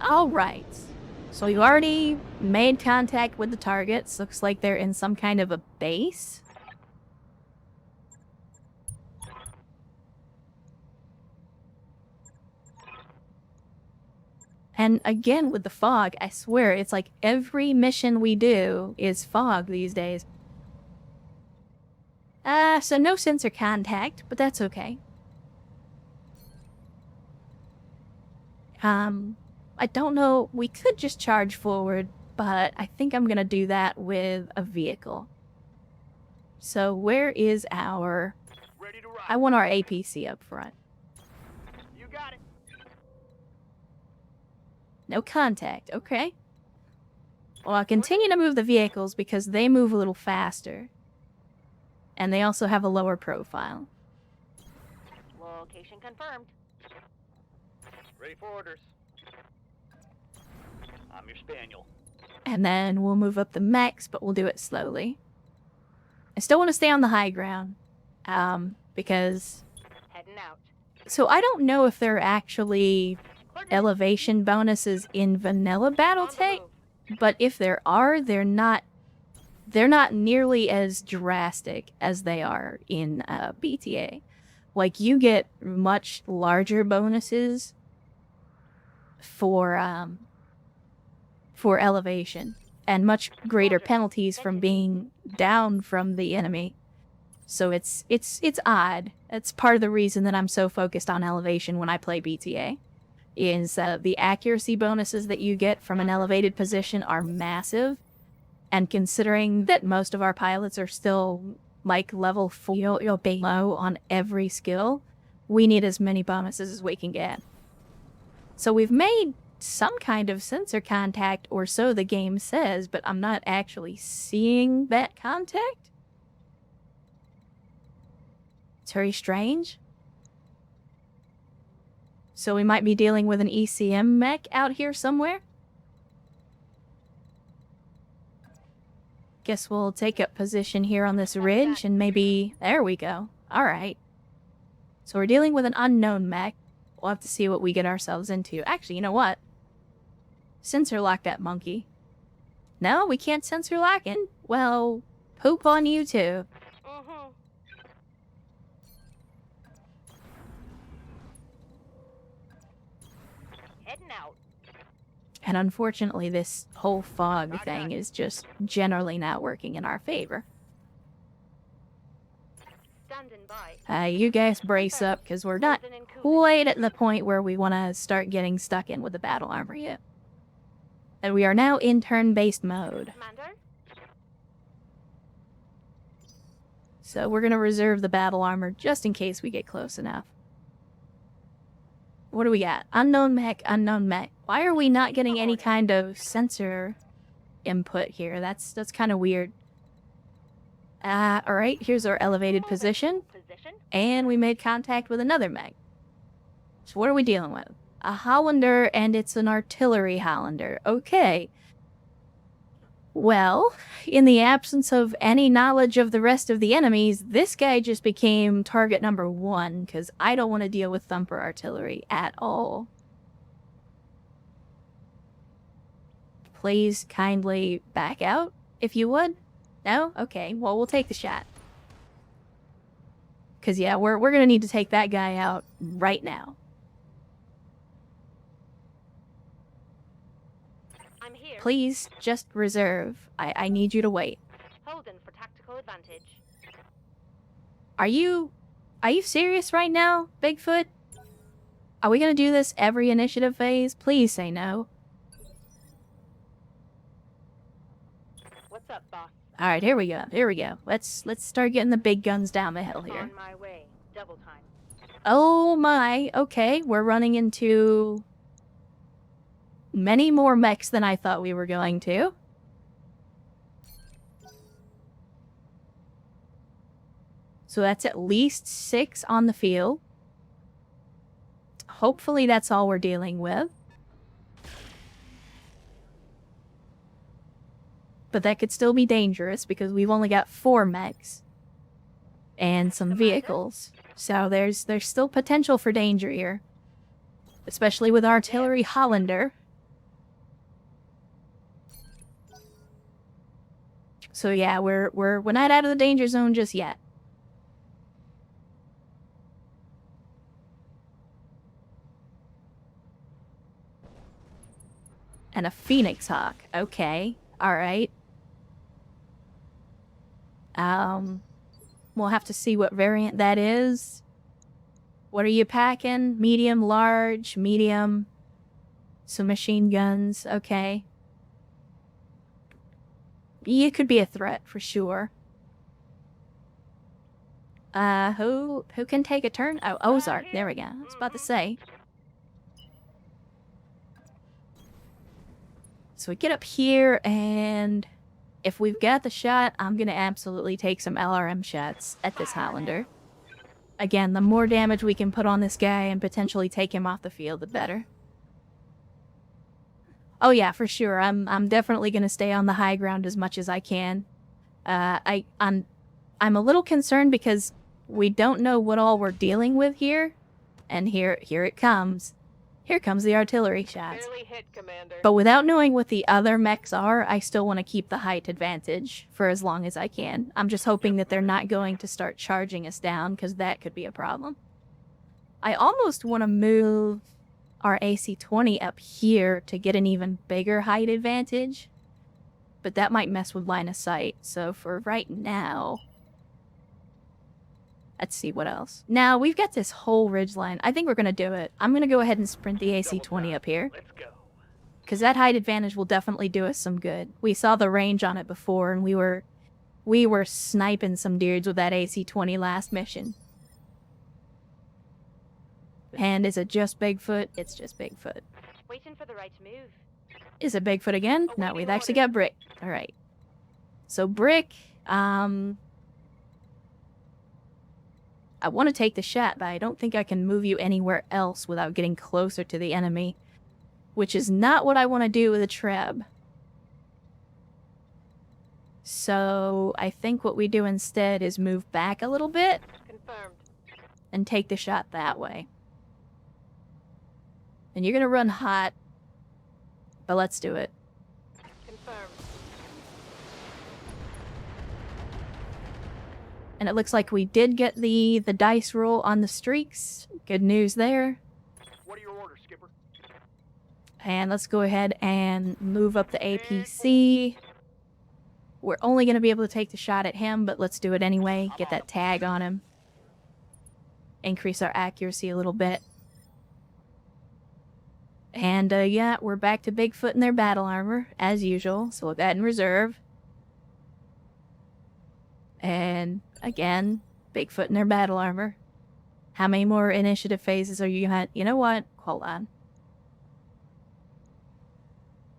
Alright. So you already made contact with the targets. Looks like they're in some kind of a base. And again, with the fog, I swear, it's like every mission we do is fog these days. So no sensor contact, but that's okay. I don't know, we could just charge forward, but I think I'm gonna do that with a vehicle. So where is our... Ready to rock. I want our APC up front. You got it. No contact, okay. Well, I'll continue to move the vehicles because they move a little faster. And they also have a lower profile. Location confirmed. Ready for orders. I'm your spaniel. And then we'll move up the mechs, but we'll do it slowly. I still want to stay on the high ground. Because... Heading out. So I don't know if there are actually elevation bonuses in vanilla BattleTech, but if there are, they're not nearly as drastic as they are in BTA. Like, you get much larger bonuses for elevation, and much greater penalties from being down from the enemy. So it's odd. It's part of the reason that I'm so focused on elevation when I play BTA. Is the accuracy bonuses that you get from an elevated position are massive. And considering that most of our pilots are still like level 4, you'll be low on every skill, we need as many bonuses as we can get. So we've made some kind of sensor contact, or so the game says, but I'm not actually seeing that contact. It's very strange. So we might be dealing with an ECM mech out here somewhere. Guess we'll take up position here on this ridge and maybe... There we go. Alright. So we're dealing with an unknown mech. We'll have to see what we get ourselves into. Actually, you know what? Sensor lock that monkey. No, we can't sensor lock it? Well, poop on you too. Heading out. And unfortunately, this whole fog thing is just generally not working in our favor. Standing by. You guys brace up, because we're not quite at the point where we want to start getting stuck in with the battle armor yet. And we are now in turn-based mode. Commander? So we're going to reserve the battle armor just in case we get close enough. What do we got? Unknown mech, unknown mech. Why are we not getting any kind of sensor input here? That's kind of weird. Alright, here's our elevated position. And we made contact with another mech. So what are we dealing with? A Hollander, and it's an artillery Hollander. Okay. Well, in the absence of any knowledge of the rest of the enemies, this guy just became target number 1, because I don't want to deal with thumper artillery at all. Please kindly back out, if you would. No? Okay, well, we'll take the shot. Because, yeah, we're going to need to take that guy out right now. I'm here. Please, just reserve. I need you to wait. Holding for tactical advantage. Are you serious right now, Bigfoot? Are we going to do this every initiative phase? Please say no. What's up, boss? All right, here we go. Here we go. Let's start getting the big guns down the hill here. On my way. Double time. Oh my. Okay, we're running into many more mechs than I thought we were going to. So that's at least 6 on the field. Hopefully that's all we're dealing with. But that could still be dangerous because we've only got 4 mechs and some vehicles. So there's still potential for danger here. especially with artillery Hollander. So yeah, we're not out of the danger zone just yet. And a Phoenix Hawk. Okay. Alright. We'll have to see what variant that is. What are you packing? Medium, large, medium. Some machine guns. Okay. You could be a threat for sure. Who can take a turn? Oh, Ozark. There we go. I was about to say. So we get up here, and if we've got the shot, I'm gonna absolutely take some LRM shots at this Highlander. Again, the more damage we can put on this guy and potentially take him off the field, the better. Oh yeah, for sure. I'm definitely gonna stay on the high ground as much as I can. I'm a little concerned because we don't know what all we're dealing with here, and here it comes. Here comes the artillery shots. Barely hit, Commander. But without knowing what the other mechs are, I still want to keep the height advantage for as long as I can. I'm just hoping that they're not going to start charging us down, because that could be a problem. I almost want to move our AC-20 up here to get an even bigger height advantage, but that might mess with line of sight. So for right now, let's see what else. Now, we've got this whole ridgeline. I think we're going to do it. I'm going to go ahead and sprint the AC-20 up here, Let's go. because that height advantage will definitely do us some good. We saw the range on it before, and we were sniping some dudes with that AC-20 last mission. And is it just Bigfoot? It's just Bigfoot. Waiting for the right move. Is it Bigfoot again? No, we've actually got Brick. Alright. So Brick, I want to take the shot, but I don't think I can move you anywhere else without getting closer to the enemy, which is not what I want to do with a Treb. So I think what we do instead is move back a little bit Confirmed. and take the shot that way. And you're going to run hot, but let's do it. Confirmed. And it looks like we did get the dice roll on the streaks. Good news there. What are your orders, Skipper? And let's go ahead and move up the APC. We're only going to be able to take the shot at him, but let's do it anyway. Get that tag on him. Increase our accuracy a little bit. And yeah, we're back to Bigfoot in their battle armor, as usual. So we'll put that in reserve. And again, Bigfoot in their battle armor. How many more initiative phases are you at? You know what? Hold on.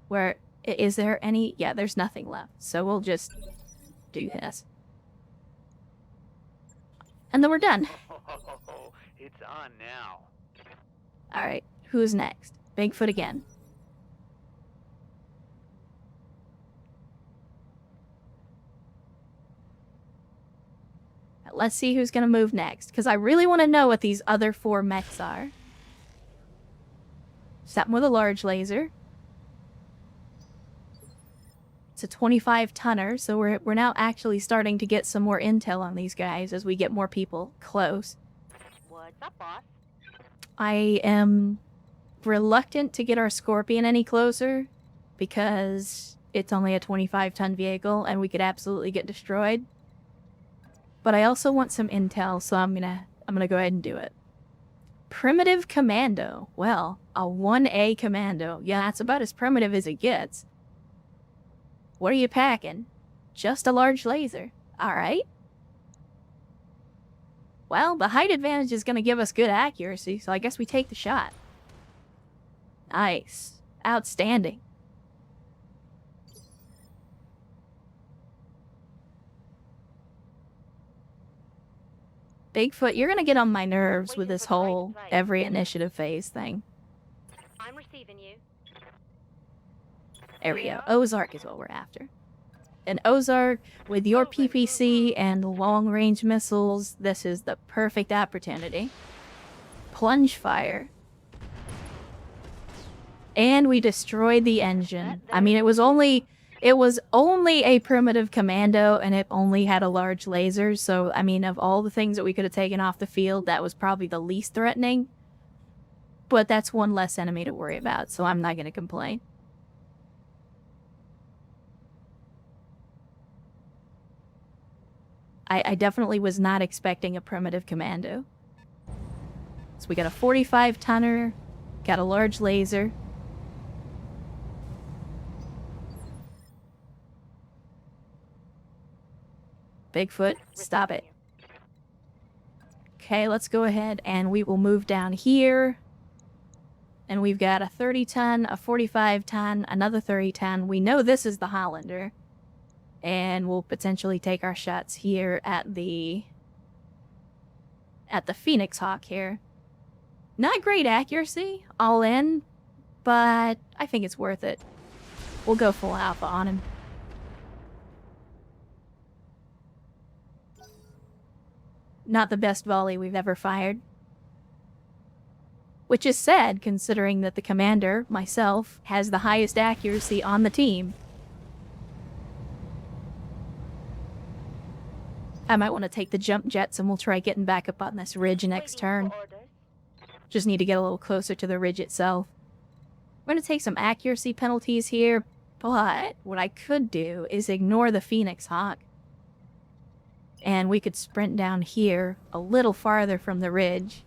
Where, is there any? Yeah, there's nothing left. So we'll just do this. And then we're done. Oh, it's on now. Alright, who's next? Bigfoot again. Let's see who's gonna move next, because I really want to know what these other 4 mechs are. Something with a large laser. It's a 25-tonner, so we're now actually starting to get some more intel on these guys as we get more people close. What's up, boss? I am reluctant to get our Scorpion any closer because it's only a 25-ton vehicle and we could absolutely get destroyed. But I also want some intel, so I'm gonna go ahead and do it. Primitive Commando. Well, a 1A Commando. Yeah, that's about as primitive as it gets. What are you packing? Just a large laser. Alright. Well, the height advantage is gonna give us good accuracy, so I guess we take the shot. Nice. Outstanding. Bigfoot, you're gonna get on my nerves with this whole every initiative phase thing. I'm receiving you. There we go. Ozark is what we're after. And Ozark, with your PPC and long-range missiles, this is the perfect opportunity. Plunge fire. And we destroyed the engine. I mean, it was only a primitive commando, and it only had a large laser, so, I mean, of all the things that we could have taken off the field, that was probably the least threatening. But that's one less enemy to worry about, so I'm not going to complain. I definitely was not expecting a primitive commando. So we got a 45-tonner, got a large laser. Bigfoot, stop it. Okay, let's go ahead and we will move down here. And we've got a 30-ton, a 45-ton, another 30-ton. We know this is the Hollander. And we'll potentially take our shots here at the Phoenix Hawk here. Not great accuracy, all in, but I think it's worth it. We'll go full alpha on him. Not the best volley we've ever fired. Which is sad, considering that the commander, myself, has the highest accuracy on the team. I might want to take the jump jets and we'll try getting back up on this ridge next turn. Just need to get a little closer to the ridge itself. We're going to take some accuracy penalties here, but what I could do is ignore the Phoenix Hawk. And we could sprint down here a little farther from the ridge.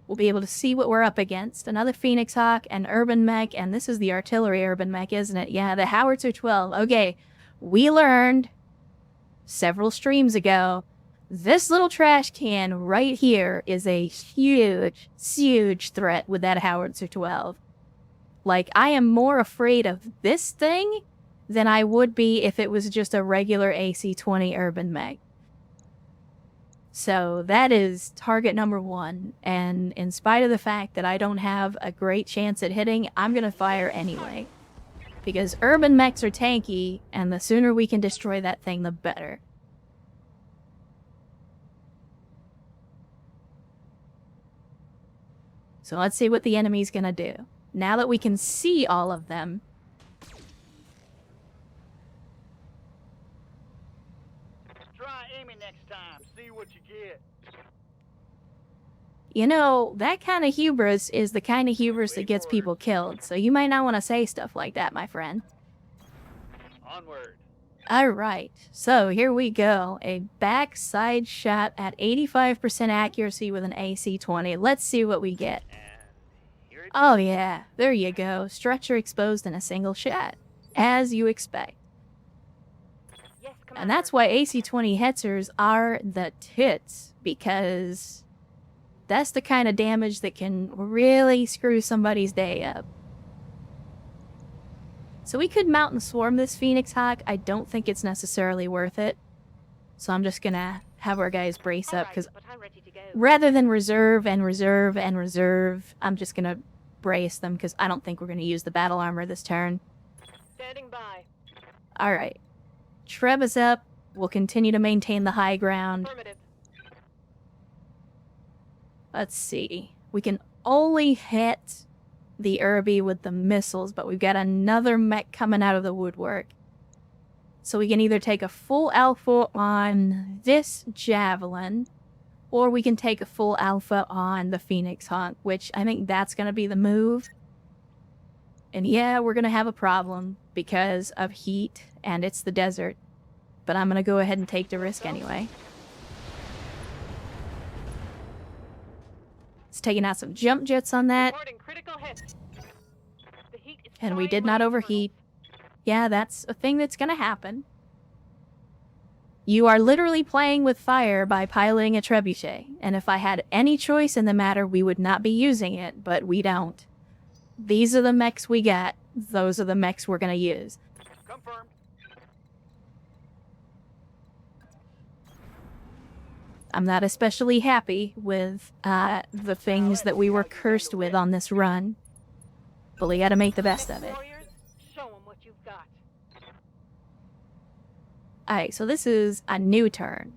We'll be able to see what we're up against. Another Phoenix Hawk, an urban mech, and this is the artillery urban mech, isn't it? Yeah, the Howitzer 12. Okay, we learned several streams ago, this little trash can right here is a huge, huge threat with that Howitzer 12. Like, I am more afraid of this thing than I would be if it was just a regular AC-20 urban mech. So that is target number 1, and in spite of the fact that I don't have a great chance at hitting, I'm gonna fire anyway. Because urban mechs are tanky, and the sooner we can destroy that thing, the better. So let's see what the enemy's gonna do. Now that we can see all of them. Try aiming next time. See what you get. You know, that kind of hubris is the kind of hubris that gets people killed, so you might not want to say stuff like that, my friend. Onward. Alright, so here we go. A backside shot at 85% accuracy with an AC-20. Let's see what we get. And here it Oh yeah, there you go. Structure exposed in a single shot. As you expect. Yes, Commander. And that's why AC-20 Hetzers are the tits, because that's the kind of damage that can really screw somebody's day up. So we could mount and swarm this Phoenix Hawk. I don't think it's necessarily worth it. So I'm just gonna have our guys brace up, because But I'm ready to go. rather than reserve and reserve and reserve, I'm just gonna brace them, because I don't think we're gonna use the battle armor this turn. Standing by. Alright. Treb is up. We'll continue to maintain the high ground. Affirmative. Let's see. We can only hit the Irby with the missiles, but we've got another mech coming out of the woodwork. So we can either take a full alpha on this Javelin, or we can take a full alpha on the Phoenix Hawk, which I think that's going to be the move. And yeah, we're going to have a problem because of heat, and it's the desert. But I'm going to go ahead and take the risk anyway. It's taking out some jump jets on that. Reporting critical hit. The heat is And we frying did my not internals. overheat. Yeah, that's a thing that's gonna happen. You are literally playing with fire by piloting a trebuchet, and if I had any choice in the matter, we would not be using it, but we don't. These are the mechs we got. Those are the mechs we're gonna use. confirmed. I'm not especially happy with the things that we were cursed with on this run, but we gotta make the best of it. Warriors, show 'em what you've got. Alright, so this is a new turn.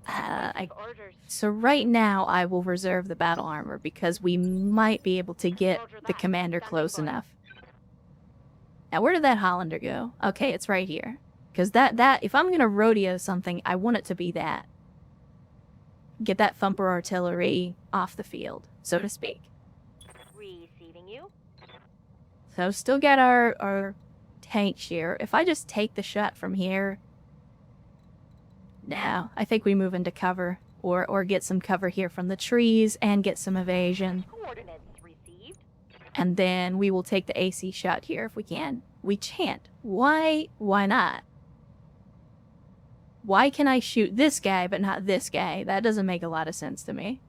Orders. So right now, I will reserve the battle armor because we might be able to get the commander close enough. Now, where did that Hollander go? Okay, it's right here. Because if I'm gonna rodeo something, I want it to be that. Get that thumper artillery off the field, so to speak. Receiving you. So still got our tanks here. If I just take the shot from here... No, I think we move into cover. Or get some cover here from the trees and get some evasion. Coordinates received. And then we will take the AC shot here if we can. We can't. Why? Why not? Why can I shoot this guy but not this guy? That doesn't make a lot of sense to me.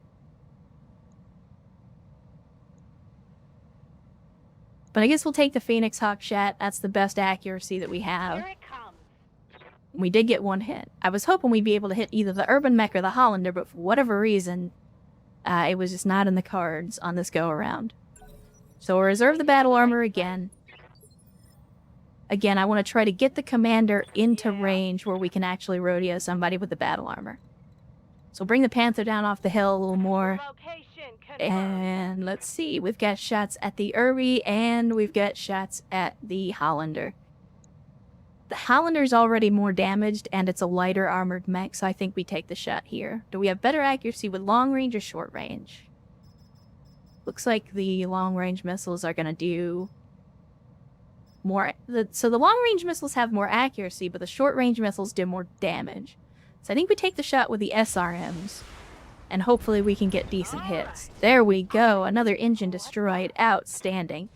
But I guess we'll take the Phoenix Hawk shot. That's the best accuracy that we have. Here it comes. We did get one hit. I was hoping we'd be able to hit either the Urban Mech or the Hollander, but for whatever reason, it was just not in the cards on this go-around. So we'll reserve the battle armor again. Again, I want to try to get the commander into range where we can actually rodeo somebody with the battle armor. So bring the Panther down off the hill a little more. Location confirmed. And let's see, we've got shots at the Irby and we've got shots at the Hollander. The Hollander's already more damaged and it's a lighter armored mech, so I think we take the shot here. Do we have better accuracy with long range or short range? Looks like the long range missiles are going to do more. So the long range missiles have more accuracy, but the short range missiles do more damage. So I think we take the shot with the SRMs. And hopefully we can get decent hits. There we go. Another engine destroyed. Outstanding.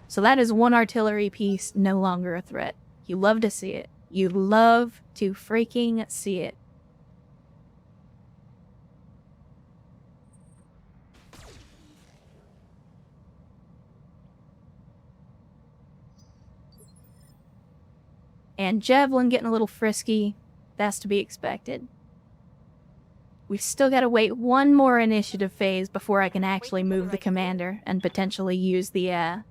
So that is one artillery piece no longer a threat. You love to see it. You love to freaking see it. And Javelin getting a little frisky. That's to be expected. We've still got to wait one more initiative phase before I can actually move the commander and potentially use the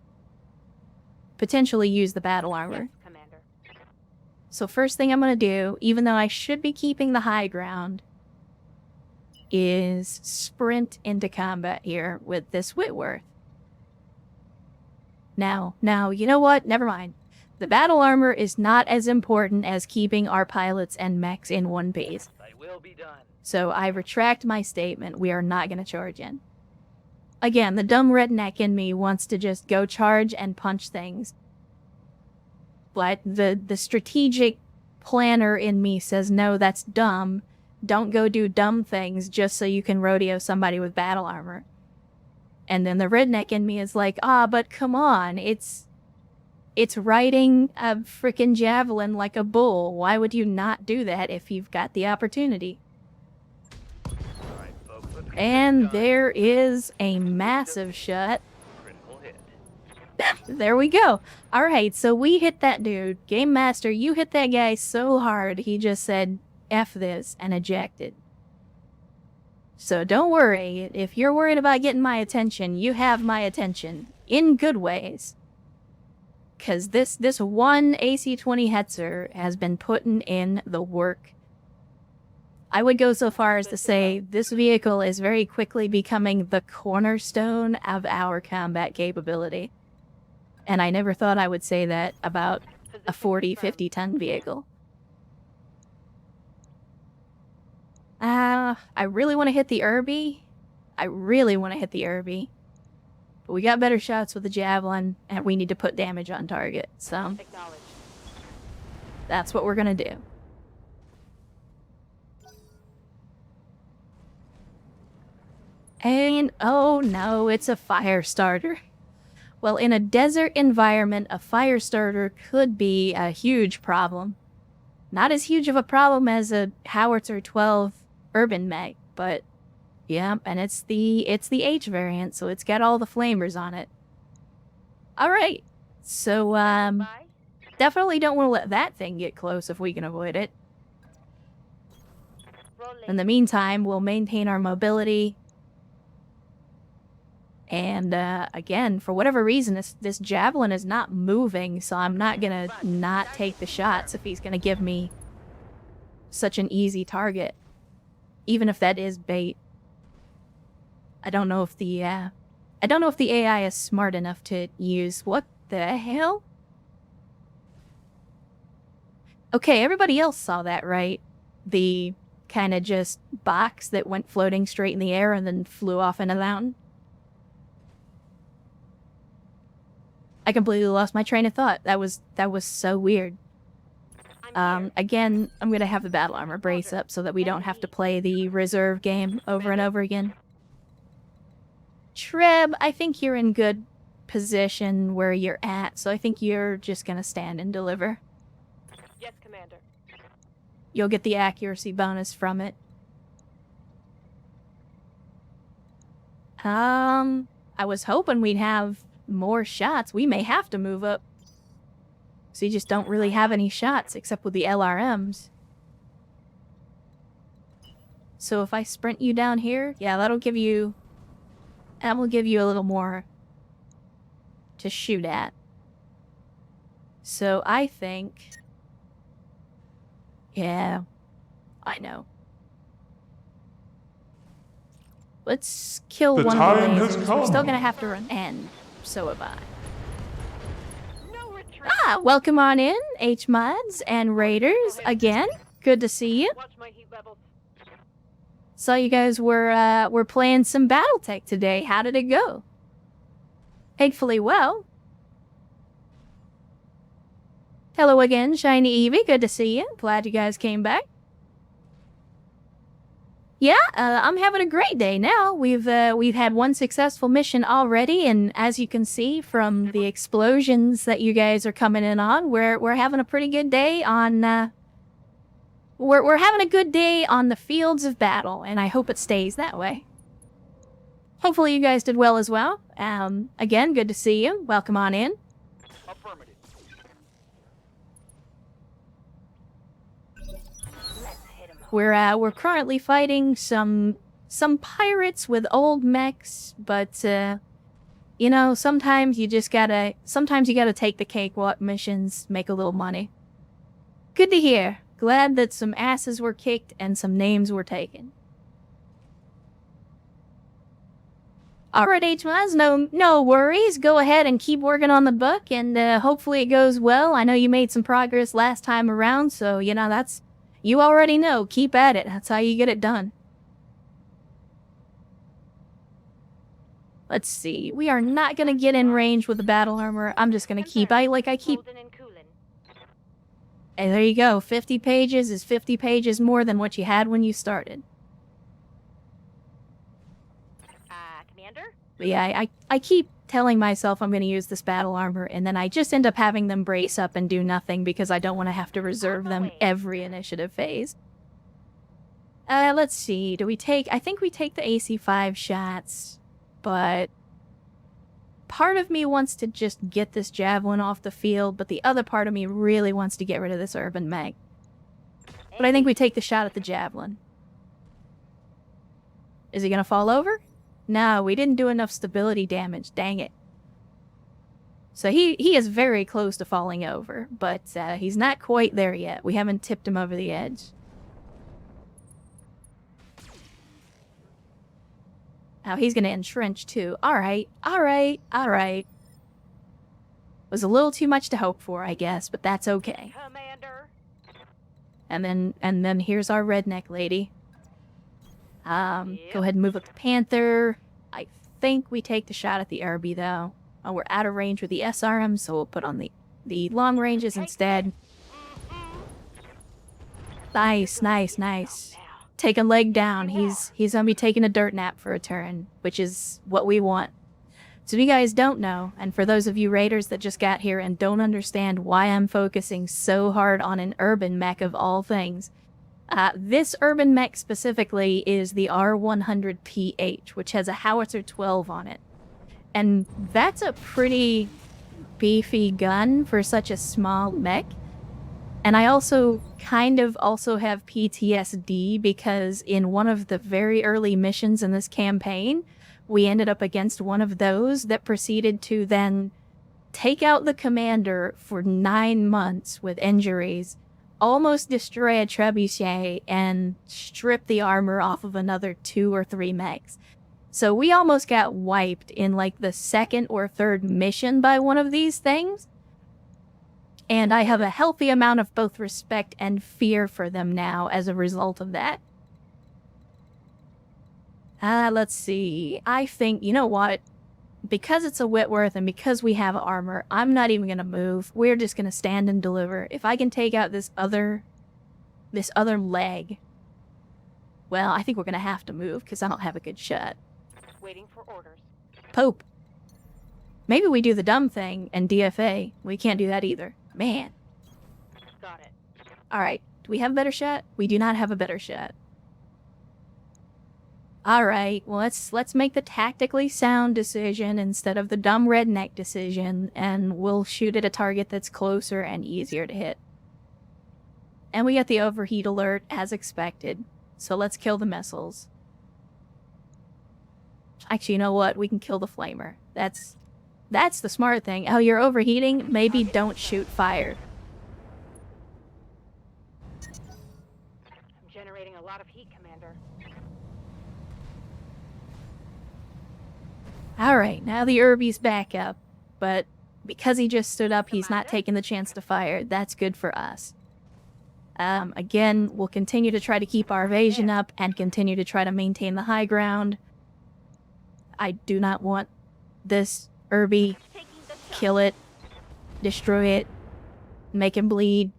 battle armor. Yes, Commander. So first thing I'm going to do, even though I should be keeping the high ground, is sprint into combat here with this Whitworth. Now, you know what? Never mind. The battle armor is not as important as keeping our pilots and mechs in one piece. They will be done. So I retract my statement. We are not going to charge in. Again, the dumb redneck in me wants to just go charge and punch things. But the strategic planner in me says, no, that's dumb. Don't go do dumb things just so you can rodeo somebody with battle armor. And then the redneck in me is like, but come on, it's riding a frickin' javelin like a bull. Why would you not do that if you've got the opportunity? All right, folks, let's get And this done. there is a massive shot. Critical hit. There we go. Alright, so we hit that dude. Game Master, you hit that guy so hard, he just said, F this, and ejected. So don't worry. If you're worried about getting my attention, you have my attention. In good ways. Because this one AC-20 Hetzer has been putting in the work. I would go so far as to say this vehicle is very quickly becoming the cornerstone of our combat capability. And I never thought I would say that about a 40, 50 ton vehicle. I really want to hit the Irby. But we got better shots with the Javelin, and we need to put damage on target. So Acknowledged. that's what we're going to do. And, oh no, it's a fire starter. Well, in a desert environment, a fire starter could be a huge problem. Not as huge of a problem as a Howitzer 12 Urban Mech, but yeah, and it's the H variant, so it's got all the flamers on it. Alright, so, Bye. definitely don't want to let that thing get close if we can avoid it. Rolling. In the meantime, we'll maintain our mobility. And, again, for whatever reason, this Javelin is not moving, so I'm not gonna not take the shots if he's gonna give me such an easy target. Even if that is bait. I don't know if the AI is smart enough to use... What the hell? Okay, everybody else saw that, right? The kind of just box that went floating straight in the air and then flew off into the mountain. I completely lost my train of thought. That was so weird. Again, I'm gonna have the battle armor brace up so that we don't have to play the reserve game over and over again. Treb, I think you're in good position where you're at, so I think you're just gonna stand and deliver. Yes, Commander. You'll get the accuracy bonus from it. I was hoping we'd have more shots. We may have to move up. So you just don't really have any shots except with the LRMs. So if I sprint you down here, yeah, that will give you a little more to shoot at. So I think... Yeah, I know. Let's kill one of the lasers. We're still gonna have to run, and so have I. No retreat. Welcome on in, H-Mods and Raiders, again. Good to see you. Watch my heat levels. Saw you guys were playing some BattleTech today. How did it go? Hopefully well. Hello again, Shiny Eevee. Good to see you. Glad you guys came back. Yeah, I'm having a great day now. We've had one successful mission already, and as you can see from the explosions that you guys are coming in on, we're having a pretty good day on we're having a good day on the fields of battle, and I hope it stays that way. Hopefully you guys did well as well. Again, good to see you. Welcome on in. Affirmative. We're currently fighting some pirates with old mechs, but you know, sometimes you gotta take the cakewalk missions, make a little money. Good to hear. Glad that some asses were kicked and some names were taken. Alright, H-Mods, no worries. Go ahead and keep working on the book, and hopefully it goes well. I know you made some progress last time around, so, you know, you already know. Keep at it. That's how you get it done. Let's see. We are not going to get in range with the battle armor. I'm just going to keep... And there you go. 50 pages is 50 pages more than what you had when you started. Commander? But yeah, I keep telling myself I'm going to use this battle armor, and then I just end up having them brace up and do nothing because I don't want to have to reserve them every initiative phase. Let's see. I think we take the AC5 shots, but part of me wants to just get this javelin off the field, but the other part of me really wants to get rid of this urban mech. But I think we take the shot at the javelin. Is he going to fall over? No, we didn't do enough stability damage. Dang it. So he is very close to falling over, but he's not quite there yet. We haven't tipped him over the edge. Now he's going to entrench too. Alright. Was a little too much to hope for, I guess, but that's okay. Commander. And then here's our redneck lady. Go ahead and move up the Panther. I think we take the shot at the RB though. Oh, we're out of range with the SRM, so we'll put on the long ranges instead. Nice. Take a leg down. He's gonna be taking a dirt nap for a turn, which is what we want. So if you guys don't know, and for those of you raiders that just got here and don't understand why I'm focusing so hard on an urban mech of all things, this urban mech specifically is the R100PH, which has a howitzer 12 on it. And that's a pretty beefy gun for such a small mech. And I also kind of have PTSD because in one of the very early missions in this campaign, we ended up against one of those that proceeded to then take out the commander for 9 months with injuries almost destroy a trebuchet and strip the armor off of another 2 or 3 mechs. So we almost got wiped in like the 2nd or 3rd mission by one of these things. And I have a healthy amount of both respect and fear for them now as a result of that. Let's see. I think, you know what? Because it's a Whitworth and because we have armor, I'm not even going to move. We're just going to stand and deliver. If I can take out this other leg, well, I think we're going to have to move because I don't have a good shot. Waiting for orders. Pope. Maybe we do the dumb thing and DFA. We can't do that either. Man. Got it. Alright. Do we have a better shot? We do not have a better shot. Alright. Well, let's make the tactically sound decision instead of the dumb redneck decision, and we'll shoot at a target that's closer and easier to hit. And we get the overheat alert as expected. So let's kill the missiles. Actually, you know what? We can kill the flamer. That's the smart thing. Oh, you're overheating? Maybe don't shoot fire. I'm generating a lot of heat, Commander. Alright, now the Irby's back up. But because he just stood up, he's not taking the chance to fire. That's good for us. Again, we'll continue to try to keep our evasion up and continue to try to maintain the high ground. I do not want this Irby. Kill it. Destroy it. Make him bleed.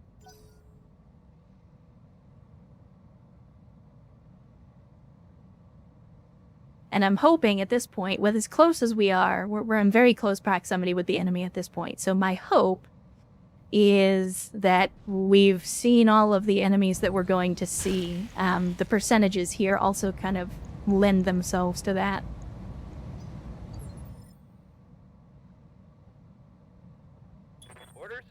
And I'm hoping at this point, with as close as we are, we're in very close proximity with the enemy at this point. So my hope is that we've seen all of the enemies that we're going to see. The percentages here also kind of lend themselves to that. Orders?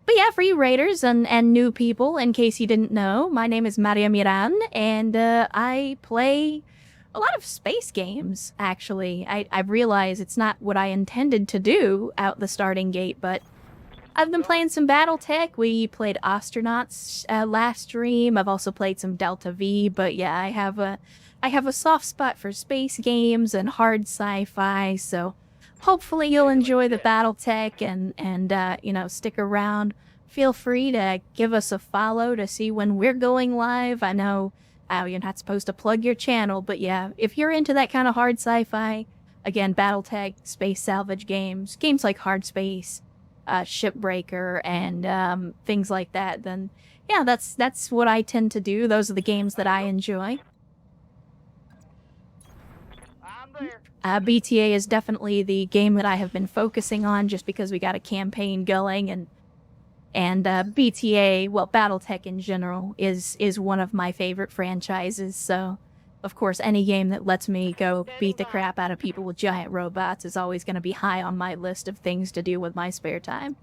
But yeah, for you raiders and new people, in case you didn't know, my name is Maria Miran, and I play a lot of space games, actually. I realize it's not what I intended to do out the starting gate, but I've been playing some BattleTech. We played Astronauts last stream. I've also played some Delta V, but yeah, I have a soft spot for space games and hard sci-fi, so hopefully you'll enjoy the BattleTech and you know, stick around. Feel free to give us a follow to see when we're going live. I know you're not supposed to plug your channel, but yeah, if you're into that kind of hard sci-fi, again, BattleTech, space salvage games like Hard Space, Shipbreaker, and things like that, then yeah, that's what I tend to do. Those are the games that I enjoy. I'm there. BTA is definitely the game that I have been focusing on just because we got a campaign going, and BTA, well, BattleTech in general, is one of my favorite franchises, so of course any game that lets me go beat the crap out of people with giant robots is always going to be high on my list of things to do with my spare time.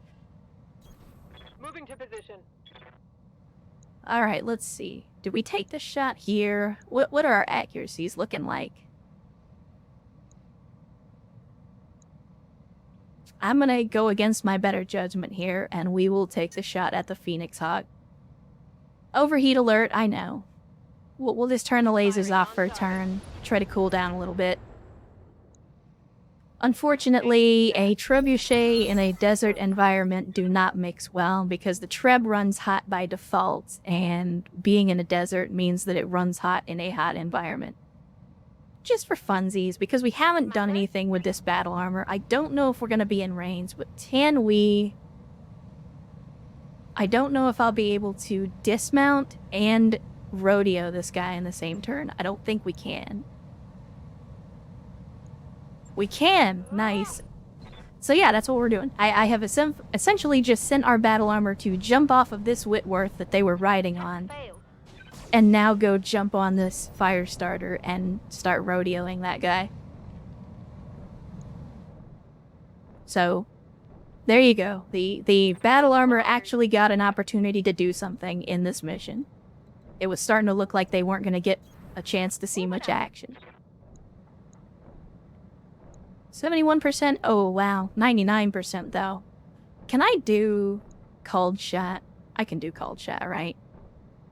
Moving to position. Alright, let's see. Did we take this shot here? What are our accuracies looking like? I'm gonna go against my better judgment here, and we will take the shot at the Phoenix Hawk. Overheat alert, I know. We'll just turn the lasers off for a turn, try to cool down a little bit. Unfortunately, a trebuchet in a desert environment do not mix well, because the treb runs hot by default, and being in a desert means that it runs hot in a hot environment. Just for funsies, because we haven't done anything with this battle armor. I don't know if we're going to be in range, but can we? I don't know if I'll be able to dismount and rodeo this guy in the same turn. I don't think we can. We can! Nice. So yeah, that's what we're doing. I have essentially just sent our battle armor to jump off of this Whitworth that they were riding on, and now go jump on this fire starter and start rodeoing that guy. So, there you go. The battle armor actually got an opportunity to do something in this mission. It was starting to look like they weren't going to get a chance to see much action. 71%? Oh, wow. 99% though. Can I do cold shot? I can do called shot, right?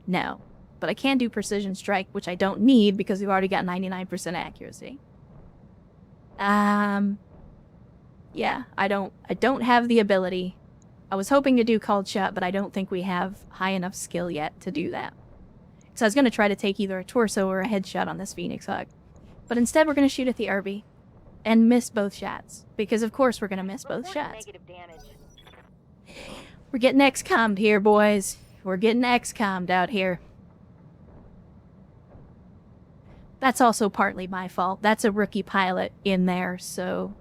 No. But I can do precision strike, which I don't need because we've already got 99% accuracy. Yeah, I don't have the ability. I was hoping to do called shot, but I don't think we have high enough skill yet to do that. So I was going to try to take either a torso or a headshot on this Phoenix Hawk. But instead we're going to shoot at the Irby. And miss both shots. Because of course we're going to miss both Reporting shots. negative damage. We're getting XCOM'd here, boys. We're getting XCOM'd out here. That's also partly my fault. That's a rookie pilot in there, so...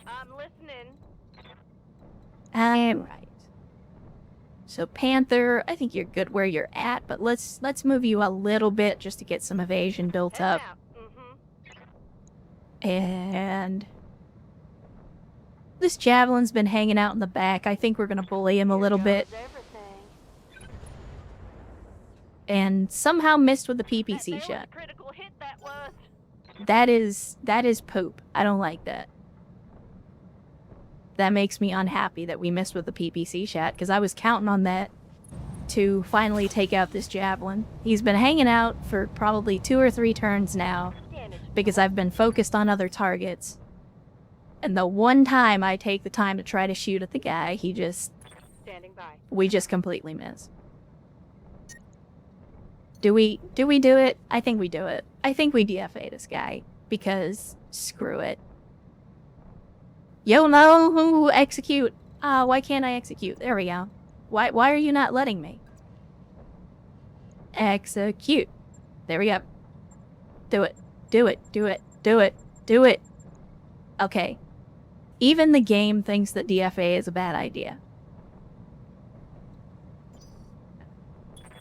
I'm listening. Right. So Panther, I think you're good where you're at, but let's move you a little bit just to get some evasion built Head up. out. And this Javelin's been hanging out in the back. I think we're gonna bully him a little bit. Everything. And somehow missed with the There PPC was shot. a critical hit that was. That is poop. I don't like that. That makes me unhappy that we missed with the PPC shot, because I was counting on that to finally take out this Javelin. He's been hanging out for probably 2 or 3 turns now, Damage. because I've been focused on other targets. And the one time I take the time to try to shoot at the guy, Standing by. we just completely miss. Do we do it? I think we do it. I think we DFA this guy, because screw it. Yo, no, who execute? Why can't I execute? There we go. Why are you not letting me? Execute. There we go. Do it. Do it. Do it. Do it. Do it. Okay. Even the game thinks that DFA is a bad idea.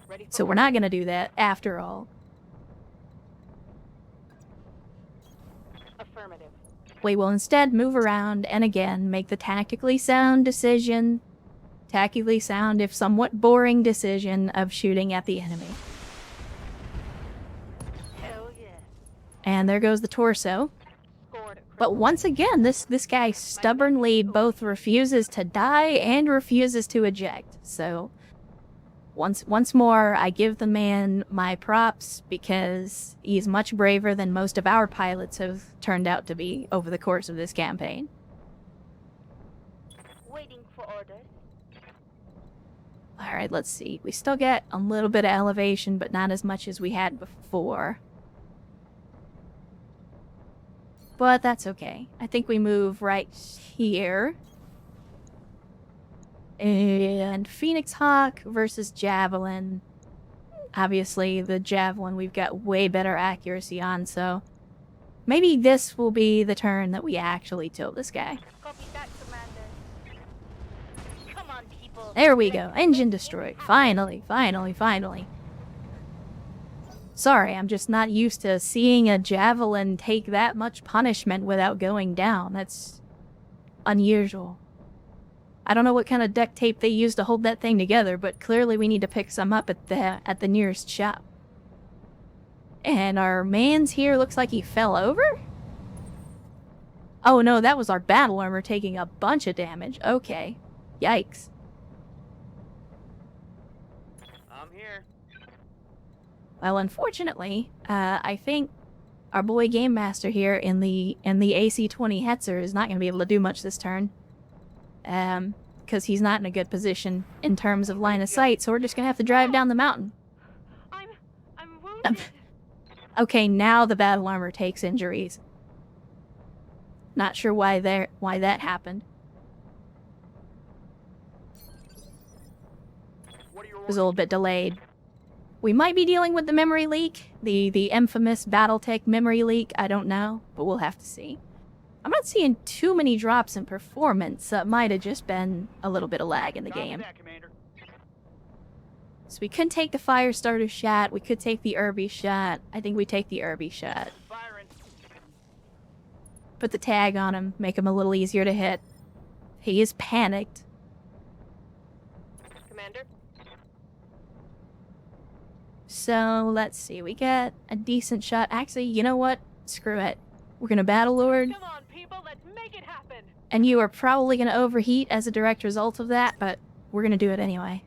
Ready for So we're not gonna do that after all. affirmative. We will instead move around and again make the tactically sound decision, tactically sound if somewhat boring decision of shooting at the enemy. Hell yeah. And there goes the torso. Scored a But once again, this guy stubbornly both refuses to die and refuses to eject. So once more, I give the man my props because he's much braver than most of our pilots have turned out to be over the course of this campaign. Waiting for orders. Alright, let's see. We still get a little bit of elevation, but not as much as we had before. But that's okay. I think we move right here. And Phoenix Hawk versus Javelin. Obviously, the Javelin we've got way better accuracy on, so maybe this will be the turn that we actually tilt this guy. Copy that, Commander. Come on, people. There we go. Engine destroyed. Finally, finally, finally. Sorry, I'm just not used to seeing a Javelin take that much punishment without going down. That's unusual. I don't know what kind of duct tape they use to hold that thing together, but clearly we need to pick some up at the nearest shop. And our man's here looks like he fell over? Oh no, that was our battle armor taking a bunch of damage. Okay. Yikes. I'm here. Well, unfortunately, I think our boy Game Master here in the AC-20 Hetzer is not going to be able to do much this turn. Because he's not in a good position in terms of line of sight, so we're just going to have to drive down the mountain. I'm wounded. Okay, now the battle armor takes injuries. Not sure why that happened. What are your It was a little bit delayed. We might be dealing with the memory leak, the infamous BattleTech memory leak. I don't know, but we'll have to see. I'm not seeing too many drops in performance. That might have just been a little bit of lag in the Copy game. that, Commander. So we could take the fire starter shot. We could take the Irby shot. I think we take the Irby shot. Firing. Put the tag on him, make him a little easier to hit. He is panicked. Commander. So let's see. We get a decent shot. Actually, you know what? Screw it. We're gonna Battle Lord. Come on, people. Let's make it happen. And you are probably going to overheat as a direct result of that, but we're going to do it anyway.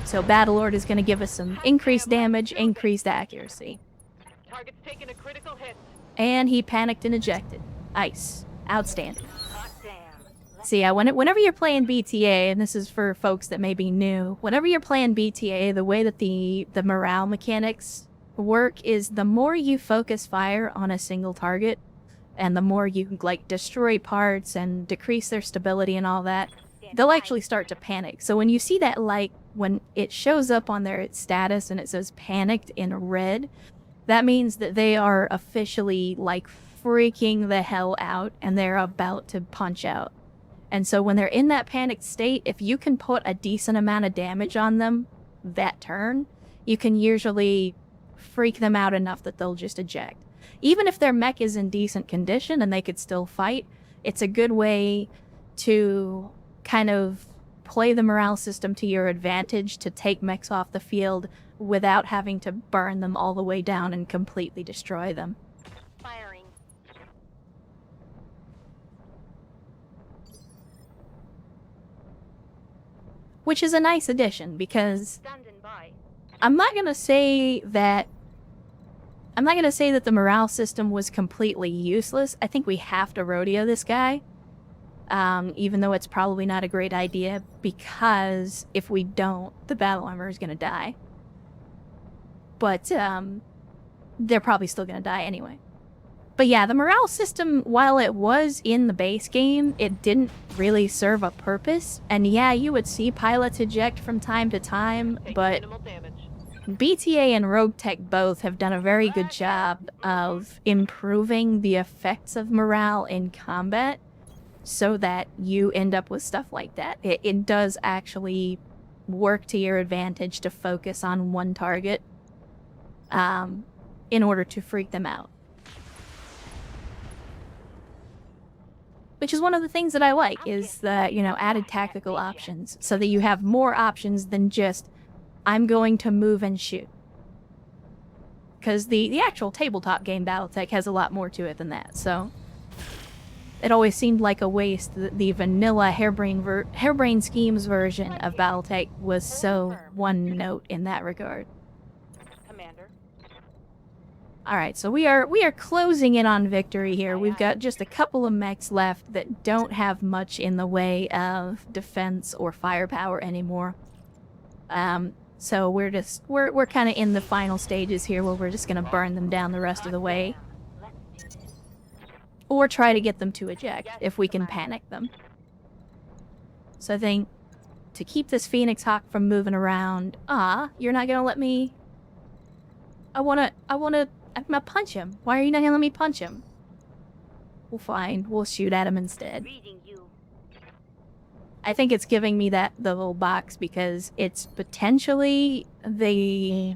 So Battlelord is going to give us some increased damage, increased accuracy. Target's taking a critical hit. And he panicked and ejected. Ice. Outstanding. Hot damn. So yeah, whenever you're playing BTA, and this is for folks that may be new, whenever you're playing BTA, the way that the morale mechanics work is the more you focus fire on a single target, and the more you, like, destroy parts and decrease their stability and all that, they'll actually start to panic. So when you see that, like, when it shows up on their status and it says panicked in red, that means that they are officially, like, freaking the hell out and they're about to punch out. And so when they're in that panicked state, if you can put a decent amount of damage on them that turn, you can usually freak them out enough that they'll just eject. Even if their mech is in decent condition and they could still fight, it's a good way to kind of play the morale system to your advantage to take mechs off the field without having to burn them all the way down and completely destroy them. Firing. Which is a nice addition, because Standing by. I'm not gonna say that the morale system was completely useless. I think we have to rodeo this guy. Even though it's probably not a great idea, because if we don't, the battle armor is gonna die. But, they're probably still gonna die anyway. But yeah, the morale system, while it was in the base game, it didn't really serve a purpose. And yeah, you would see pilots eject from time to time, Taking but minimal damage. BTA and Rogue Tech both have done a very good job of improving the effects of morale in combat so that you end up with stuff like that. It does actually work to your advantage to focus on one target in order to freak them out. Which is one of the things that I like, is the, you know, added tactical options, so that you have more options than just, I'm going to move and shoot. Because the actual tabletop game BattleTech has a lot more to it than that, so it always seemed like a waste that the vanilla Hairbrain Schemes version of BattleTech was so one note in that regard. Commander. Alright, so we are closing in on victory here. We've got just a couple of mechs left that don't have much in the way of defense or firepower anymore. So we're kind of in the final stages here where we're just gonna burn them down the rest of the way. Or try to get them to eject, if we can panic them. So I think, to keep this Phoenix Hawk from moving around... you're not gonna let me... I'm gonna punch him. Why are you not gonna let me punch him? Well, fine. We'll shoot at him instead. Reading you. I think it's giving me the little box because it's potentially the...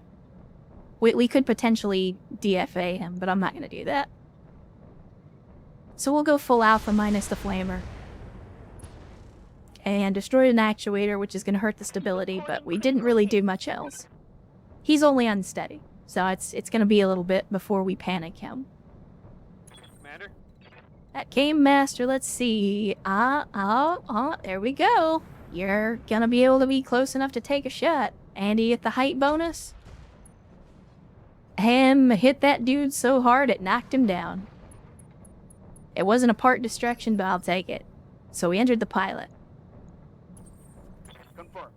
We could potentially DFA him, but I'm not gonna do that. So we'll go full alpha minus the flamer. And destroy an actuator, which is gonna hurt the stability, but we didn't really do much else. He's only unsteady. So it's gonna be a little bit before we panic him. Commander? That Game Master, let's see. There we go. You're gonna be able to be close enough to take a shot. Andy at the height bonus. Hit that dude so hard it knocked him down. It wasn't a part distraction, but I'll take it. So we entered the pilot. Confirmed.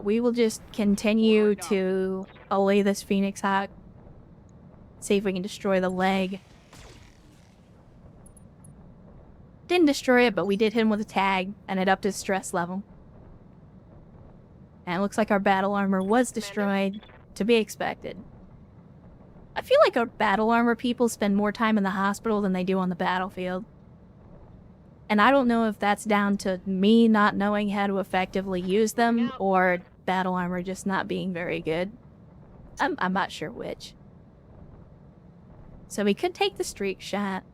We will just continue to allay this Phoenix Hawk. See if we can destroy the leg. Didn't destroy it, but we did hit him with a tag, and it upped his stress level. And it looks like our battle armor was destroyed, to be expected. I feel like our battle armor people spend more time in the hospital than they do on the battlefield. And I don't know if that's down to me not knowing how to effectively use them, or battle armor just not being very good. I'm not sure which. So we could take the streak shot.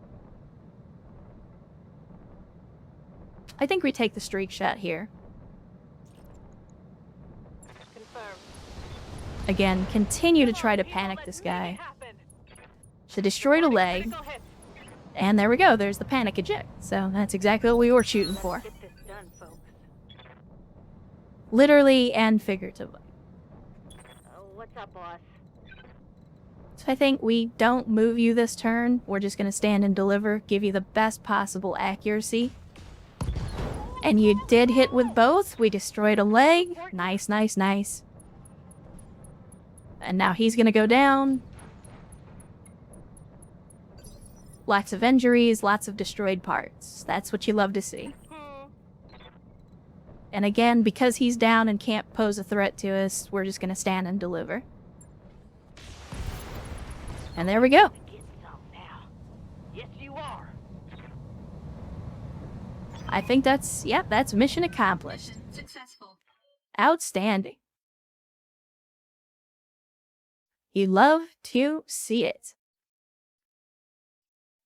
I think we take the streak shot here. Again, continue to Come try on, to people, panic let's this make it guy. happen. So destroyed a leg, Critical hits. and there we go. There's the panic eject. So that's exactly what we were shooting Let's for. get this done, folks. Literally and figuratively. What's up, boss? So I think we don't move you this turn. We're just going to stand and deliver, give you the best possible accuracy. And you did hit with both. We destroyed a leg. Nice, nice, nice. And now he's going to go down. Lots of injuries, lots of destroyed parts. That's what you love to see. And again, because he's down and can't pose a threat to us, we're just going to stand and deliver. And there we go. Get some now. Yes, you are. I think that's, yep, that's mission accomplished. Successful. Outstanding. You love to see it.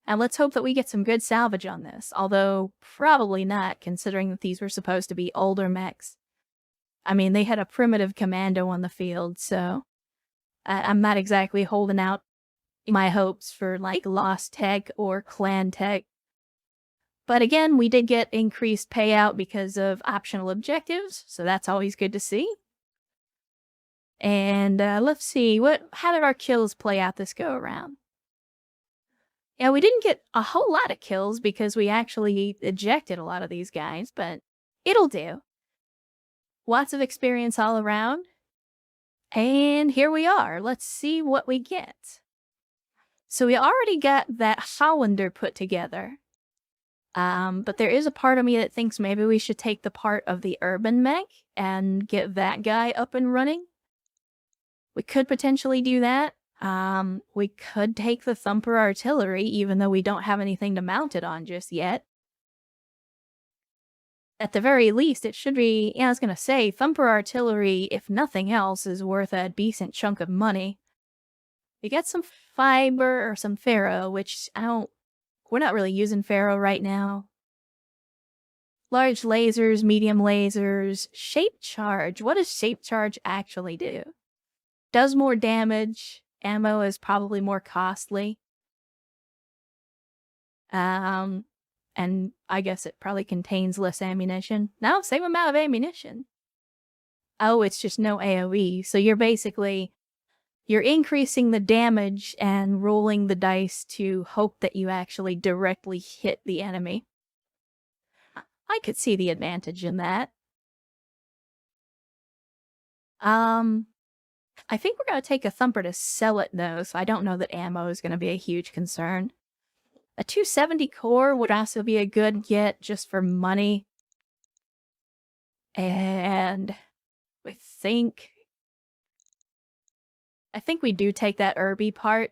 And let's hope that we get some good salvage on this, although probably not, considering that these were supposed to be older mechs. I mean, they had a primitive commando on the field, so I'm not exactly holding out my hopes for, like, lost tech or clan tech. But again, we did get increased payout because of optional objectives, so that's always good to see. And let's see, how did our kills play out this go around? Yeah, we didn't get a whole lot of kills because we actually ejected a lot of these guys, but it'll do. Lots of experience all around. And here we are. Let's see what we get. So we already got that Hollander put together. But there is a part of me that thinks maybe we should take the part of the urban mech and get that guy up and running. We could potentially do that. We could take the Thumper artillery, even though we don't have anything to mount it on just yet. At the very least, it should be, yeah, I was gonna say, Thumper artillery, if nothing else, is worth a decent chunk of money. We get some fiber or some ferro, which we're not really using ferro right now. Large lasers, medium lasers, shape charge. What does shape charge actually do? Does more damage. Ammo is probably more costly. And I guess it probably contains less ammunition. No, same amount of ammunition. Oh, it's just no AoE. So you're increasing the damage and rolling the dice to hope that you actually directly hit the enemy. I could see the advantage in that. I think we're going to take a Thumper to sell it, though, so I don't know that ammo is going to be a huge concern. A 270 core would also be a good get just for money. And I think we do take that Irby part.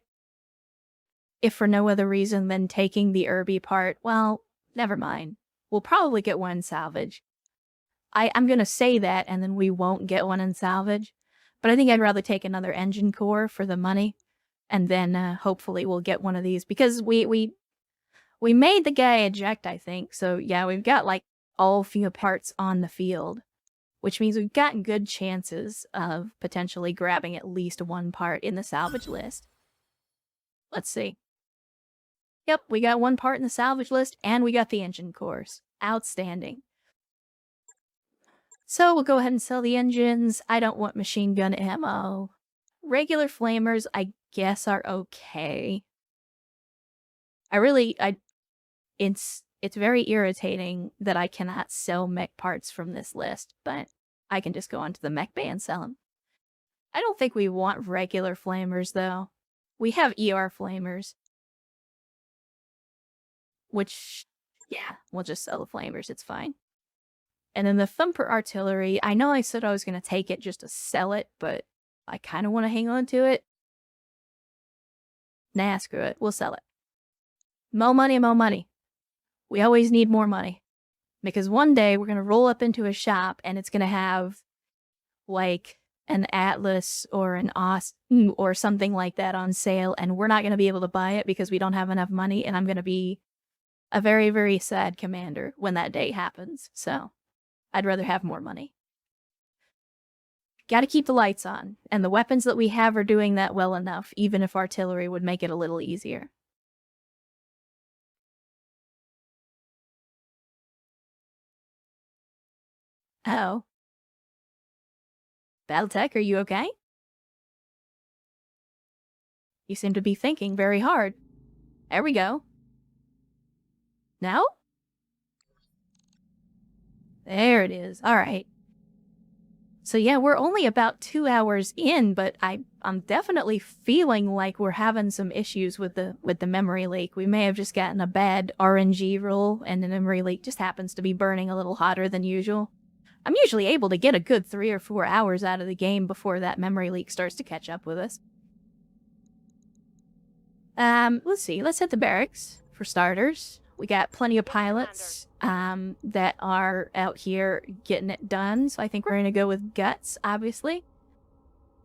If for no other reason than taking the Irby part, well, never mind. We'll probably get one in salvage. I'm going to say that, and then we won't get one in salvage. But I think I'd rather take another engine core for the money, and then hopefully we'll get one of these, because we made the guy eject, I think. So yeah, we've got like all few parts on the field, which means we've got good chances of potentially grabbing at least one part in the salvage list. Let's see. Yep, we got one part in the salvage list, and we got the engine cores. Outstanding. So we'll go ahead and sell the engines. I don't want machine gun ammo. Regular flamers, I guess, are okay. It's very irritating that I cannot sell mech parts from this list, but I can just go onto the mech bay and sell them. I don't think we want regular flamers, though. We have ER flamers. Which, yeah, we'll just sell the flamers, it's fine. And then the Thumper artillery, I know I said I was going to take it just to sell it, but I kind of want to hang on to it. Nah, screw it. We'll sell it. Mo money, mo money. We always need more money. Because one day we're going to roll up into a shop and it's going to have, like, an Atlas or an Austin or something like that on sale, and we're not going to be able to buy it because we don't have enough money, and I'm going to be a very, very sad commander when that day happens. So I'd rather have more money. Gotta keep the lights on, and the weapons that we have are doing that well enough, even if artillery would make it a little easier. Oh. BattleTech, are you okay? You seem to be thinking very hard. There we go. No? There it is. Alright. So yeah, we're only about 2 hours in, but I'm definitely feeling like we're having some issues with the memory leak. We may have just gotten a bad RNG roll, and the memory leak just happens to be burning a little hotter than usual. I'm usually able to get a good 3 or 4 hours out of the game before that memory leak starts to catch up with us. Let's see. Let's hit the barracks, for starters. We got plenty of pilots that are out here getting it done, so I think we're going to go with Guts, obviously.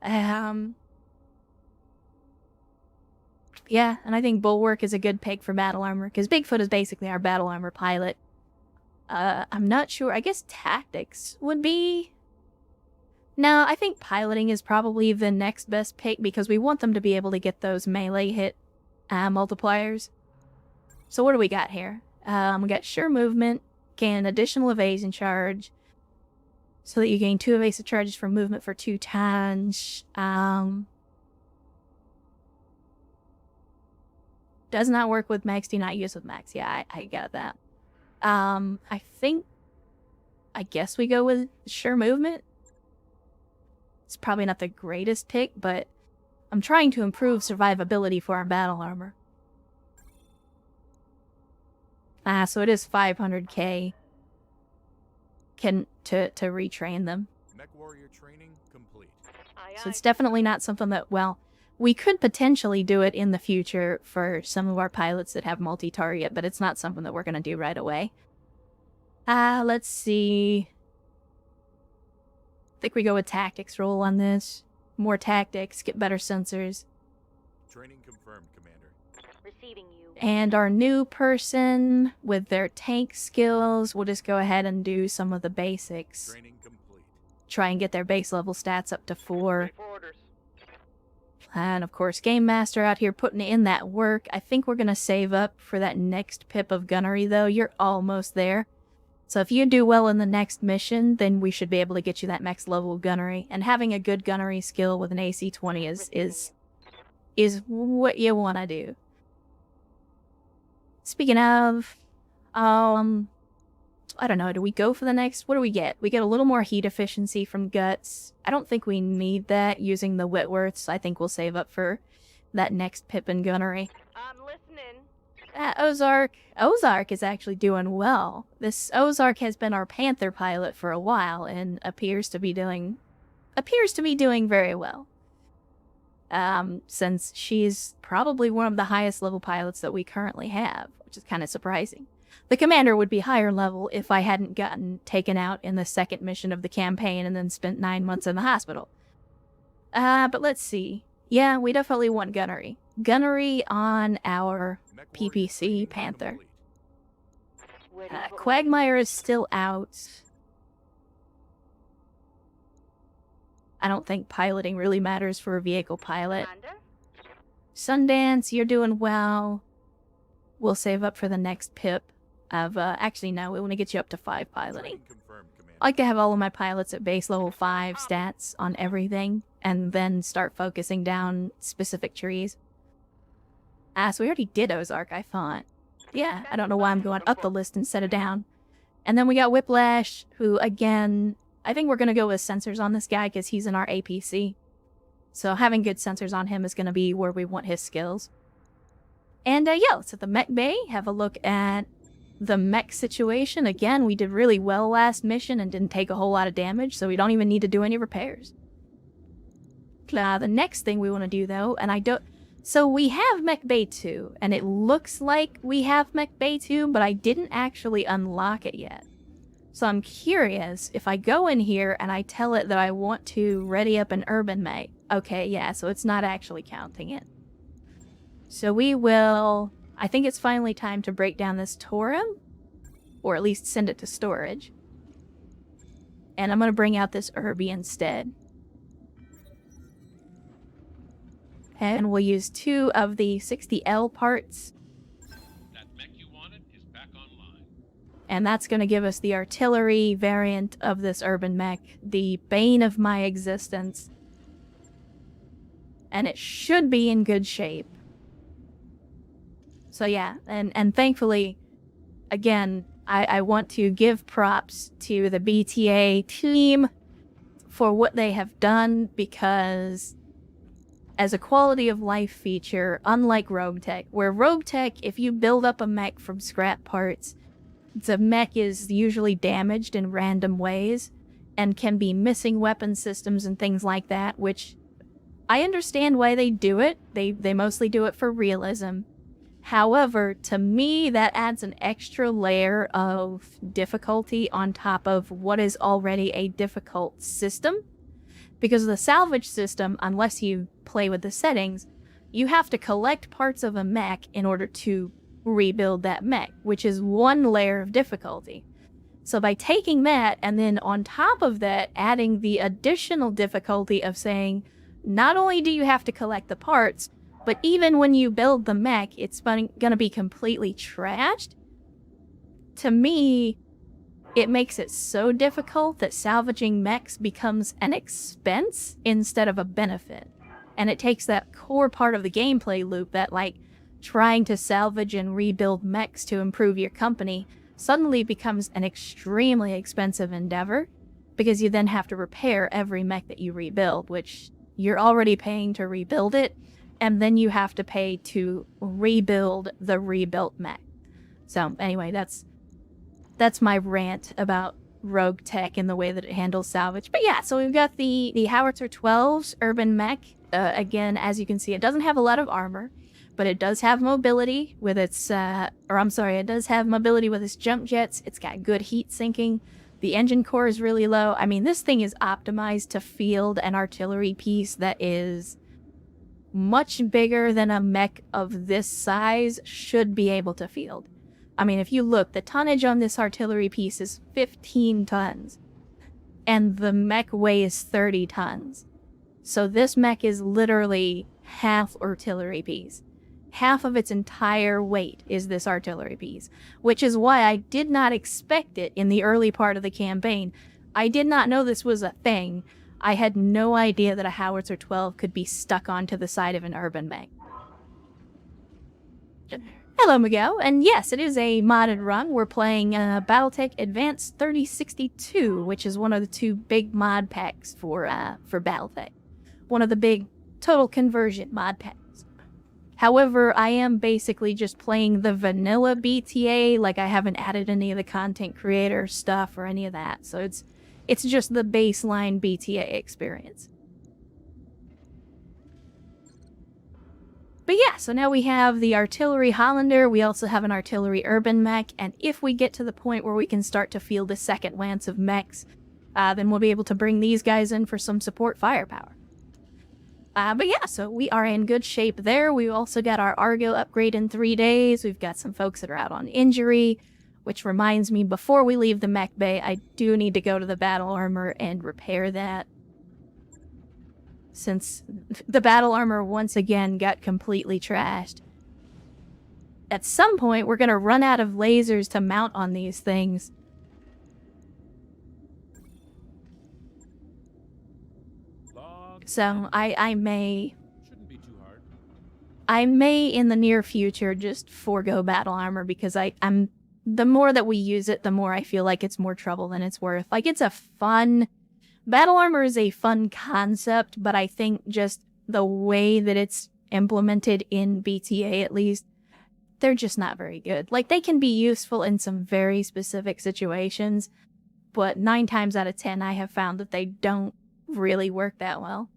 Yeah, and I think Bulwark is a good pick for battle armor, because Bigfoot is basically our battle armor pilot. I'm not sure. I guess Tactics would be... No, I think Piloting is probably the next best pick, because we want them to be able to get those melee hit multipliers. So what do we got here? We got sure movement, gain an additional evasion charge, so that you gain 2 evasive charges for movement for 2 times. Does not work with max, do not use with max. Yeah, I got that. I guess we go with sure movement. It's probably not the greatest pick, but I'm trying to improve survivability for our battle armor. So it is 500k to retrain them. Mech warrior training complete. So it's definitely not something that, well, we could potentially do it in the future for some of our pilots that have multi-target, but it's not something that we're going to do right away. Let's see. I think we go with tactics roll on this. More tactics, get better sensors. Training confirmed, Commander. Receiving you. And our new person with their tank skills, we'll just go ahead and do some of the basics. Training complete. Try and get their base level stats up to 4. Ready for orders. And of course, Game Master out here putting in that work. I think we're going to save up for that next pip of gunnery, though. You're almost there. So if you do well in the next mission, then we should be able to get you that next level of gunnery. And having a good gunnery skill with an AC-20 is what you want to do. Speaking of, I don't know, do we go for the next? What do we get? We get a little more heat efficiency from Guts. I don't think we need that using the Whitworths. I think we'll save up for that next pip and gunnery. I'm listening. Ozark is actually doing well. This Ozark has been our Panther pilot for a while and appears to be doing very well. Since she's probably one of the highest level pilots that we currently have, which is kind of surprising. The commander would be higher level if I hadn't gotten taken out in the second mission of the campaign and then spent 9 months in the hospital. But let's see. Yeah, we definitely want gunnery. Gunnery on our PPC Panther. Quagmire is still out. I don't think piloting really matters for a vehicle pilot. Sundance, you're doing well. We'll save up for the next pip of, actually no, we want to get you up to 5 piloting. I like to have all of my pilots at base level 5 stats on everything, and then start focusing down specific trees. So we already did Ozark, I thought. Yeah, I don't know why I'm going up the list instead of down. And then we got Whiplash, who, again, I think we're going to go with sensors on this guy because he's in our APC. So having good sensors on him is going to be where we want his skills. And yeah, let's hit the mech bay, have a look at the mech situation. Again, we did really well last mission and didn't take a whole lot of damage, so we don't even need to do any repairs. The next thing we want to do, though, and I don't... So we have Mech Bay 2, and it looks like we have Mech Bay 2, but I didn't actually unlock it yet. So I'm curious, if I go in here and I tell it that I want to ready up an urban mech. Okay, yeah, so it's not actually counting it. So we will... I think it's finally time to break down this Torum, or at least send it to storage. And I'm going to bring out this Irby instead. And we'll use 2 of the 60L parts. That mech you wanted is back online. And that's going to give us the artillery variant of this urban mech, the bane of my existence. And it should be in good shape. So yeah, and thankfully, again, I want to give props to the BTA team for what they have done, because as a quality of life feature, unlike Rogue Tech, where Rogue Tech, if you build up a mech from scrap parts, the mech is usually damaged in random ways and can be missing weapon systems and things like that, which I understand why they do it. They mostly do it for realism. However, to me, that adds an extra layer of difficulty on top of what is already a difficult system. Because the salvage system, unless you play with the settings, you have to collect parts of a mech in order to rebuild that mech, which is one layer of difficulty. So by taking that, and then on top of that, adding the additional difficulty of saying, not only do you have to collect the parts, but even when you build the mech, it's going to be completely trashed. To me, it makes it so difficult that salvaging mechs becomes an expense instead of a benefit. And it takes that core part of the gameplay loop, that like trying to salvage and rebuild mechs to improve your company, suddenly becomes an extremely expensive endeavor, because you then have to repair every mech that you rebuild, which you're already paying to rebuild it, and then you have to pay to rebuild the rebuilt mech. So anyway, that's my rant about Rogue Tech and the way that it handles salvage. But yeah, so we've got the Howitzer 12's urban mech. Again, as you can see, it doesn't have a lot of armor, but it does have mobility with its, it does have mobility with its jump jets. It's got good heat sinking. The engine core is really low. I mean, this thing is optimized to field an artillery piece that is much bigger than a mech of this size should be able to field. I mean, if you look, the tonnage on this artillery piece is 15 tons, and the mech weighs 30 tons. So this mech is literally half artillery piece. Half of its entire weight is this artillery piece, which is why I did not expect it in the early part of the campaign. I did not know this was a thing. I had no idea that a Howitzer 12 could be stuck onto the side of an urban mech. Hello, Miguel, and yes, it is a modded run. We're playing BattleTech Advanced 3062, which is one of the 2 big mod packs for BattleTech. One of the big total conversion mod packs. However, I am basically just playing the vanilla BTA, like I haven't added any of the content creator stuff or any of that, so it's just the baseline BTA experience. But yeah, so now we have the artillery Hollander, we also have an artillery urban mech, and if we get to the point where we can start to field a second lance of mechs, then we'll be able to bring these guys in for some support firepower. But yeah, so we are in good shape there. We also got our Argo upgrade in 3 days. We've got some folks that are out on injury, which reminds me, before we leave the mech bay, I do need to go to the battle armor and repair that, since the battle armor once again got completely trashed. At some point, we're going to run out of lasers to mount on these things. So I may in the near future just forego battle armor, because I'm the more that we use it, the more I feel like it's more trouble than it's worth. Like, it's a fun battle armor is a fun concept, but I think just the way that it's implemented in BTA, at least, they're just not very good. Like, they can be useful in some very specific situations, but 9 times out of 10 I have found that they don't really work that well.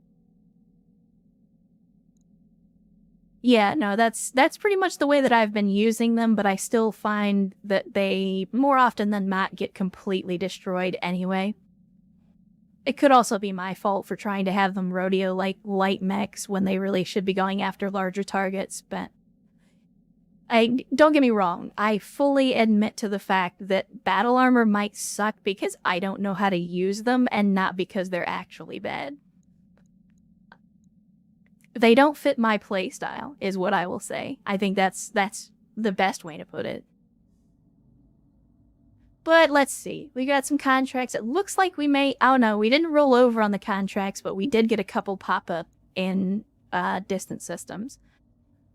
Yeah, no, that's pretty much the way that I've been using them, but I still find that they, more often than not, get completely destroyed anyway. It could also be my fault for trying to have them rodeo like light mechs when they really should be going after larger targets, but don't get me wrong, I fully admit to the fact that battle armor might suck because I don't know how to use them and not because they're actually bad. They don't fit my playstyle, is what I will say. I think that's the best way to put it. But let's see. We got some contracts. It looks like we may... Oh no, we didn't roll over on the contracts, but we did get a couple pop up in distant systems.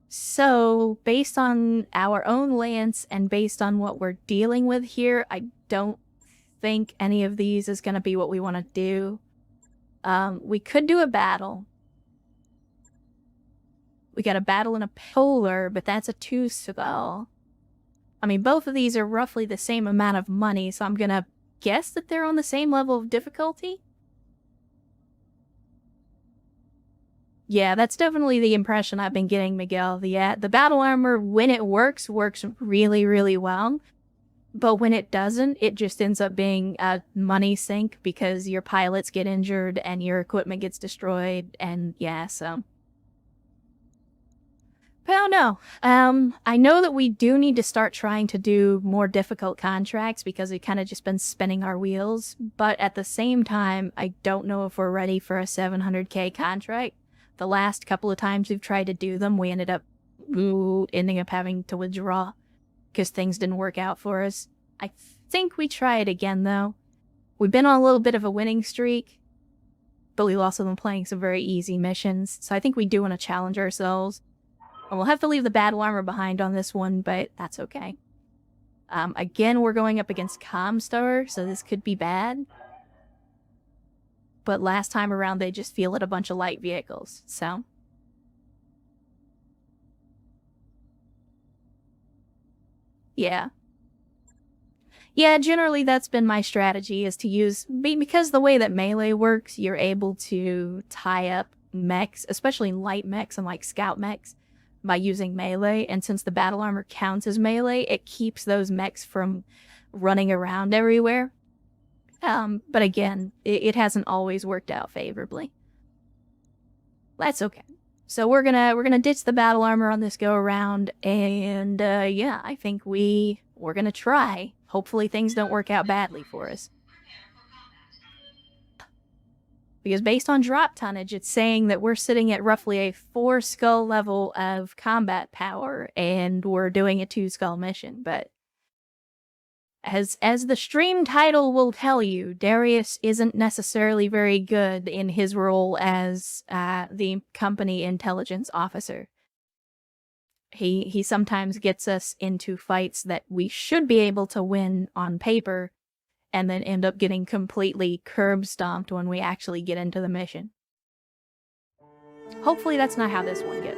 So, based on our own lance and based on what we're dealing with here, I don't think any of these is going to be what we want to do. We could do a battle. We got a battle and a polar, but that's a 2 skull. I mean, both of these are roughly the same amount of money, so I'm gonna guess that they're on the same level of difficulty? Yeah, that's definitely the impression I've been getting, Miguel. The battle armor, when it works really, really well. But when it doesn't, it just ends up being a money sink because your pilots get injured and your equipment gets destroyed, and yeah, so... But I don't know. I know that we do need to start trying to do more difficult contracts because we've kind of just been spinning our wheels. But at the same time, I don't know if we're ready for a 700k contract. The last couple of times we've tried to do them, we ended up ending up having to withdraw because things didn't work out for us. I think we try it again, though. We've been on a little bit of a winning streak, but we've also been playing some very easy missions. So I think we do want to challenge ourselves. And we'll have to leave the battle armor behind on this one, but that's okay. Again, we're going up against Comstar, so this could be bad. But last time around, they just fielded a bunch of light vehicles, so... Yeah. Yeah, generally that's been my strategy, is to use... Because the way that melee works, you're able to tie up mechs, especially light mechs and like scout mechs, by using melee, and since the battle armor counts as melee, it keeps those mechs from running around everywhere. But again, it hasn't always worked out favorably. That's okay. So we're gonna ditch the battle armor on this go around, and yeah, I think we're gonna try. Hopefully things don't work out badly for us. Because based on drop tonnage, it's saying that we're sitting at roughly a 4 skull level of combat power, and we're doing a 2 skull mission. But as the stream title will tell you, Darius isn't necessarily very good in his role as the company intelligence officer. He sometimes gets us into fights that we should be able to win on paper, and then end up getting completely curb-stomped when we actually get into the mission. Hopefully that's not how this one goes.